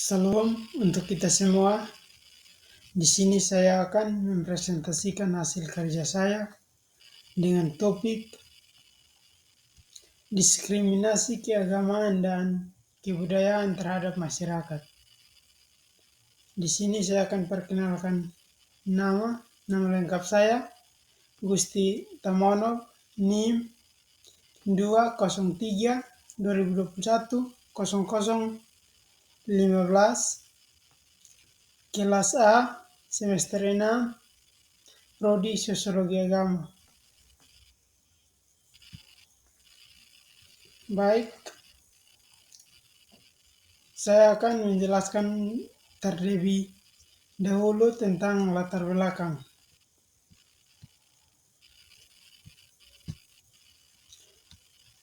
Salam untuk kita semua. Di sini saya akan mempresentasikan hasil kerja saya dengan topik diskriminasi keagamaan dan kebudayaan terhadap masyarakat. Di sini saya akan perkenalkan nama lengkap saya, Gusti Tamono, NIM 203 2021 0015, kelas A, semester 6, Prodi Sosiologi Agama. Baik, saya akan menjelaskan terlebih dahulu tentang latar belakang.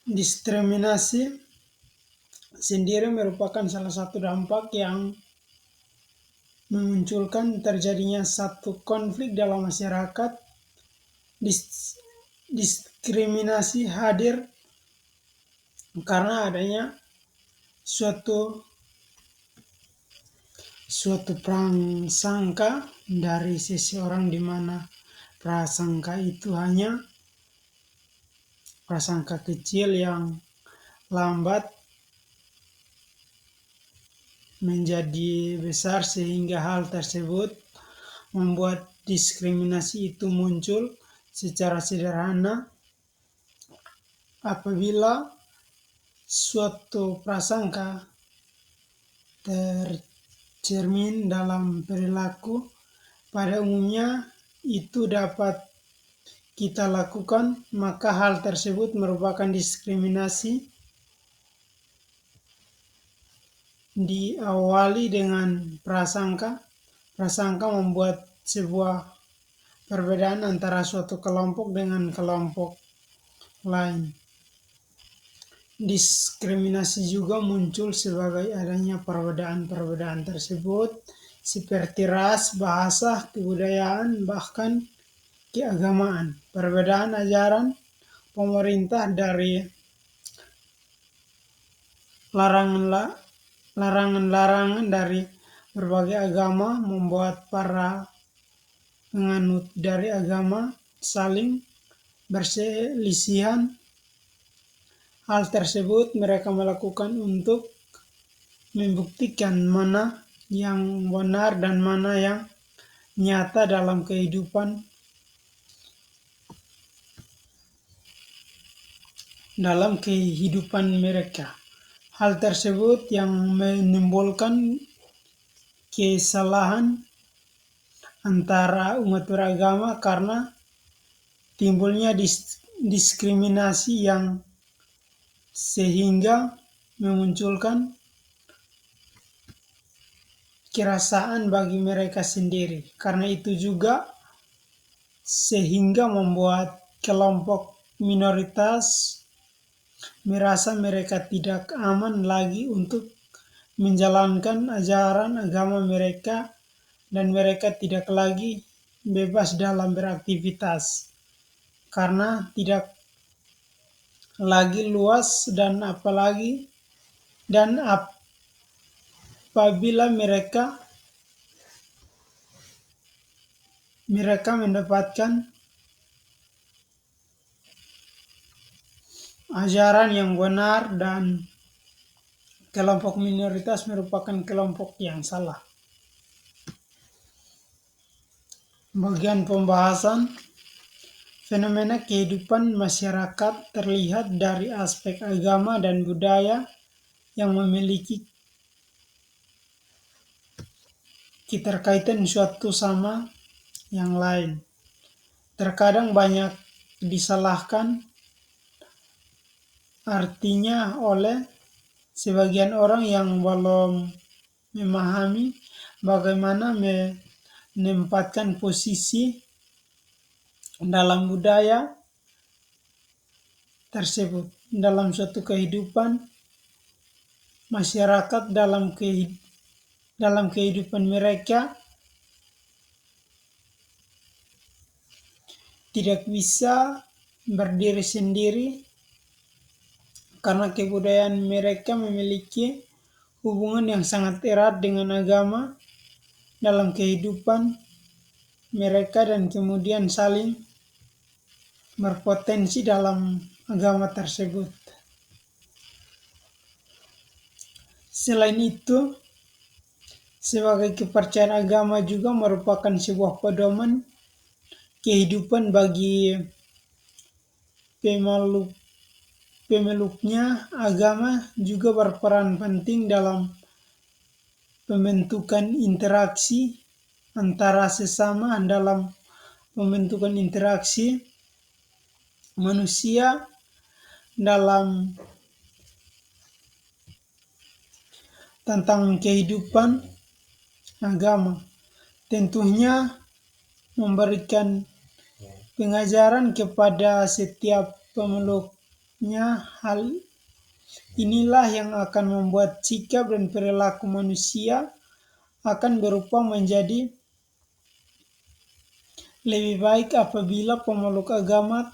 Diskriminasi sendiri merupakan salah satu dampak yang memunculkan terjadinya satu konflik dalam masyarakat. Diskriminasi hadir karena adanya suatu prasangka dari seseorang, di mana prasangka itu hanya prasangka kecil yang lambat menjadi besar, sehingga hal tersebut membuat diskriminasi itu muncul secara sederhana. Apabila suatu prasangka tercermin dalam perilaku, pada umumnya itu dapat kita lakukan, maka hal tersebut merupakan diskriminasi. Diawali dengan prasangka. Prasangka membuat sebuah perbedaan antara suatu kelompok dengan kelompok lain. Diskriminasi juga muncul sebagai adanya perbedaan tersebut seperti ras, bahasa, kebudayaan, bahkan keagamaan. Perbedaan ajaran pemerintah dari larangan dari berbagai agama membuat para penganut dari agama saling berselisihan. Hal tersebut mereka melakukan untuk membuktikan mana yang benar dan mana yang nyata dalam kehidupan mereka. Hal tersebut yang menimbulkan kesalahan antara umat beragama karena timbulnya diskriminasi yang sehingga memunculkan kerasaan bagi mereka sendiri. Karena itu juga sehingga membuat kelompok minoritas merasa mereka tidak aman lagi untuk menjalankan ajaran agama mereka, dan mereka tidak lagi bebas dalam beraktivitas karena tidak lagi luas, dan apabila mereka mendapatkan ajaran yang benar dan kelompok minoritas merupakan kelompok yang salah. Bagian pembahasan fenomena kehidupan masyarakat terlihat dari aspek agama dan budaya yang memiliki keterkaitan suatu sama yang lain. Terkadang banyak disalahkan artinya oleh sebagian orang yang belum memahami bagaimana menempatkan posisi dalam budaya tersebut dalam suatu kehidupan masyarakat. Dalam kehidupan mereka tidak bisa berdiri sendiri karena kebudayaan mereka memiliki hubungan yang sangat erat dengan agama dalam kehidupan mereka dan kemudian saling berpotensi dalam agama tersebut. Selain itu, sebagai kepercayaan agama juga merupakan sebuah pedoman kehidupan bagi pemeluk pemeluknya. Agama juga berperan penting dalam pembentukan interaksi antara sesama. Dalam pembentukan interaksi manusia dalam tentang kehidupan, agama tentunya memberikan pengajaran kepada setiap pemeluknya. Hal inilah yang akan membuat sikap dan perilaku manusia akan berubah menjadi lebih baik apabila pemeluk agama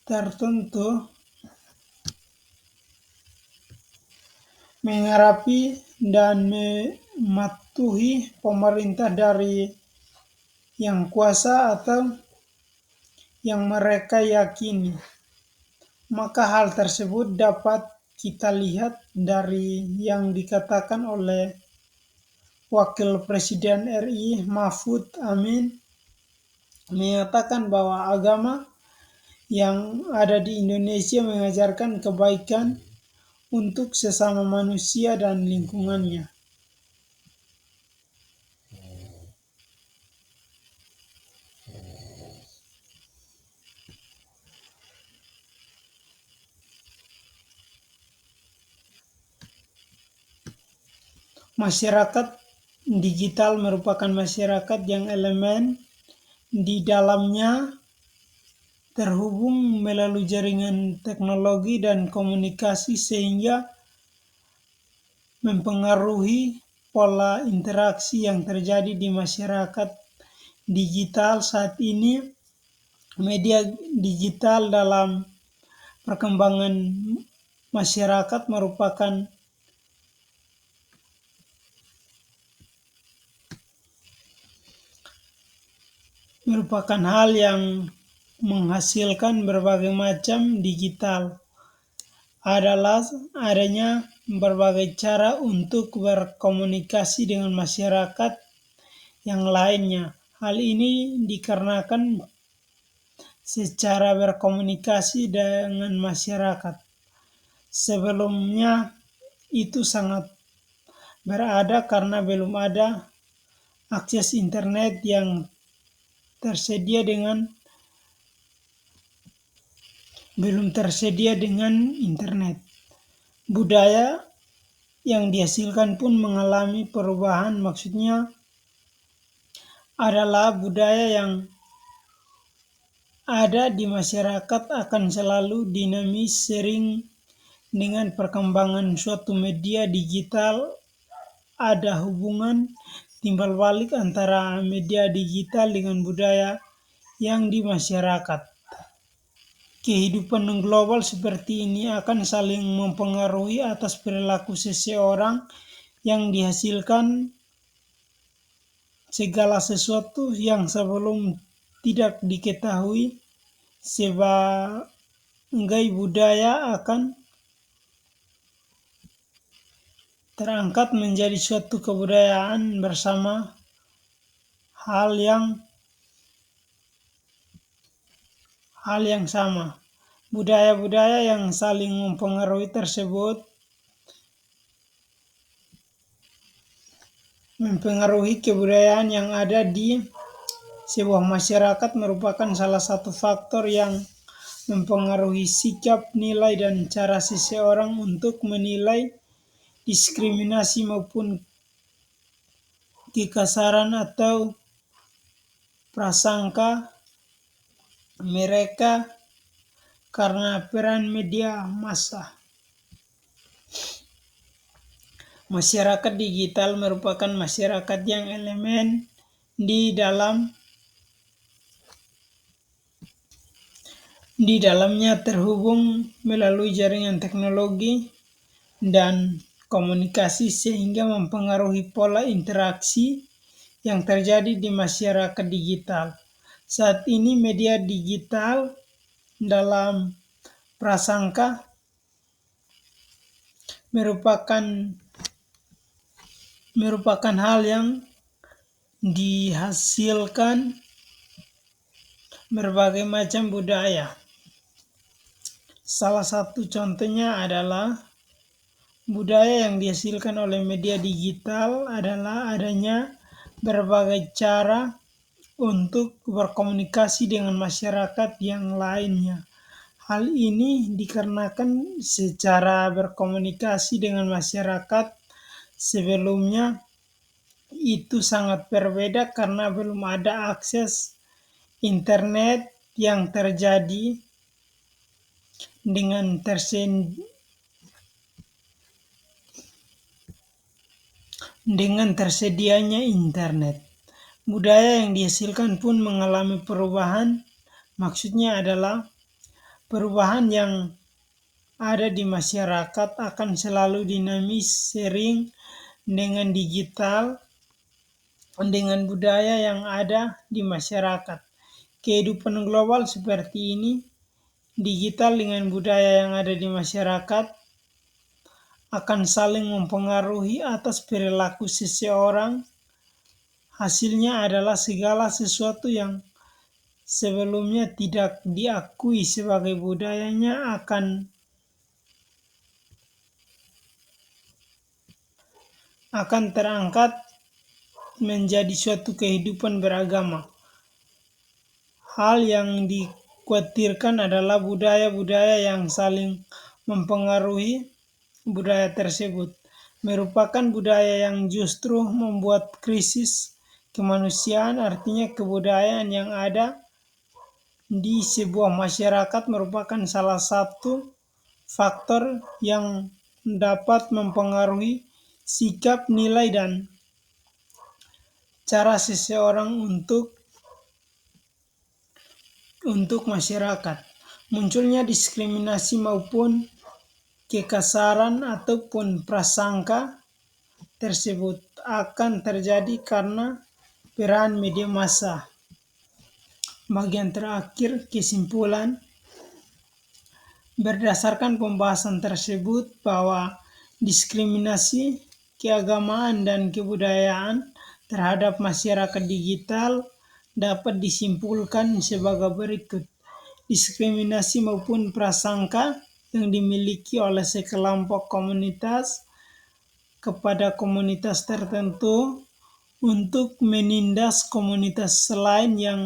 tertentu mengharapi dan mematuhi pemerintah dari yang kuasa atau yang mereka yakini. Maka hal tersebut dapat kita lihat dari yang dikatakan oleh Wakil Presiden RI Mahfud Amin, menyatakan bahwa agama yang ada di Indonesia mengajarkan kebaikan untuk sesama manusia dan lingkungannya. Masyarakat digital merupakan masyarakat yang elemen di dalamnya terhubung melalui jaringan teknologi dan komunikasi sehingga mempengaruhi pola interaksi yang terjadi di masyarakat digital saat ini. Media digital dalam perkembangan masyarakat merupakan hal yang menghasilkan berbagai macam digital. Adalah adanya berbagai cara untuk berkomunikasi dengan masyarakat yang lainnya. Hal ini dikarenakan secara berkomunikasi dengan masyarakat sebelumnya itu sangat berada karena belum ada akses internet yang tersedia dengan internet. Budaya yang dihasilkan pun mengalami perubahan, maksudnya adalah budaya yang ada di masyarakat akan selalu dinamis. Sering dengan perkembangan suatu media digital ada hubungan timbal balik antara media digital dengan budaya yang di masyarakat. Kehidupan global seperti ini akan saling mempengaruhi atas perilaku seseorang yang dihasilkan segala sesuatu yang sebelum tidak diketahui sebagai budaya akan terangkat menjadi suatu kebudayaan bersama. Hal yang sama. Budaya-budaya yang saling mempengaruhi tersebut mempengaruhi kebudayaan yang ada di sebuah masyarakat merupakan salah satu faktor yang mempengaruhi sikap, nilai, dan cara seseorang untuk menilai diskriminasi maupun kekasaran atau prasangka mereka karena peran media massa. Masyarakat digital merupakan masyarakat yang elemen di dalam Di dalamnya terhubung melalui jaringan teknologi dan komunikasi sehingga mempengaruhi pola interaksi yang terjadi di masyarakat digital. Saat ini media digital dalam prasangka merupakan merupakan hal yang dihasilkan berbagai macam budaya. Salah satu contohnya adalah budaya yang dihasilkan oleh media digital adalah adanya berbagai cara untuk berkomunikasi dengan masyarakat yang lainnya. Hal ini dikarenakan secara berkomunikasi dengan masyarakat sebelumnya itu sangat berbeda karena belum ada akses internet yang terjadi dengan tersedianya internet. Budaya yang dihasilkan pun mengalami perubahan. Maksudnya adalah perubahan yang ada di masyarakat akan selalu dinamis, sering dengan digital, dengan budaya yang ada di masyarakat. Kehidupan global seperti ini, digital dengan budaya yang ada di masyarakat akan saling mempengaruhi atas perilaku seseorang. Hasilnya adalah segala sesuatu yang sebelumnya tidak diakui sebagai budayanya akan terangkat menjadi suatu kehidupan beragama. Hal yang dikhawatirkan adalah budaya-budaya yang saling mempengaruhi budaya tersebut merupakan budaya yang justru membuat krisis kemanusiaan, artinya kebudayaan yang ada di sebuah masyarakat merupakan salah satu faktor yang dapat mempengaruhi sikap, nilai, dan cara seseorang untuk masyarakat. Munculnya diskriminasi maupun kekasaran ataupun prasangka tersebut akan terjadi karena peran media massa. Bagian terakhir, kesimpulan. Berdasarkan pembahasan tersebut bahwa diskriminasi keagamaan dan kebudayaan terhadap masyarakat digital dapat disimpulkan sebagai berikut. Diskriminasi maupun prasangka yang dimiliki oleh sekelompok komunitas kepada komunitas tertentu untuk menindas komunitas lain yang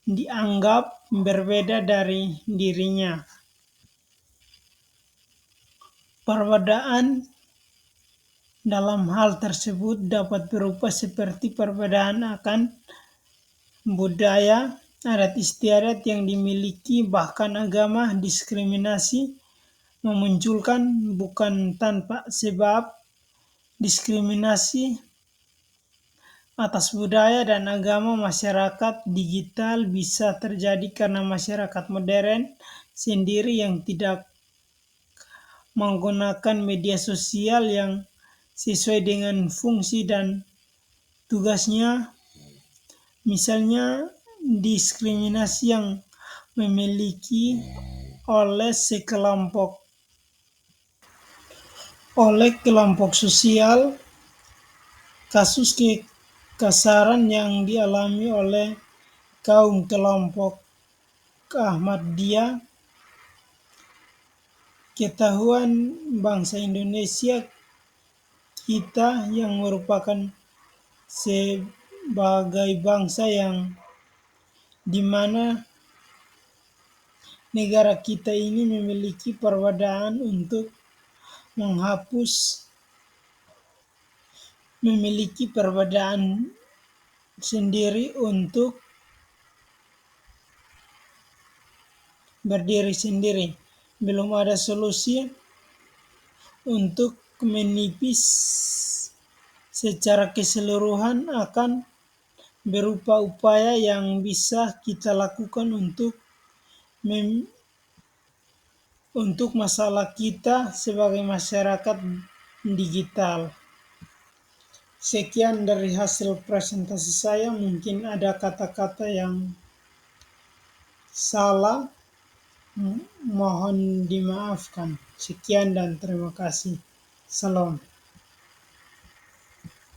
dianggap berbeda dari dirinya. Perbedaan dalam hal tersebut dapat berupa seperti perbedaan akan budaya, adat istiadat yang dimiliki, bahkan agama. Diskriminasi memunculkan bukan tanpa sebab. Diskriminasi atas budaya dan agama masyarakat digital bisa terjadi karena masyarakat modern sendiri yang tidak menggunakan media sosial yang sesuai dengan fungsi dan tugasnya. Misalnya diskriminasi yang memiliki oleh kelompok sosial, kasus kekasaran yang dialami oleh kelompok Ahmadiyah, ketahuan bangsa Indonesia kita yang merupakan sebagai bangsa yang dimana negara kita ini memiliki perbedaan untuk memiliki perbedaan sendiri untuk berdiri sendiri. Belum ada solusi untuk menipis secara keseluruhan akan berupa upaya yang bisa kita lakukan untuk mem- untuk masalah kita sebagai masyarakat digital. Sekian dari hasil presentasi saya, mungkin ada kata-kata yang salah, mohon dimaafkan. Sekian dan terima kasih. Salam.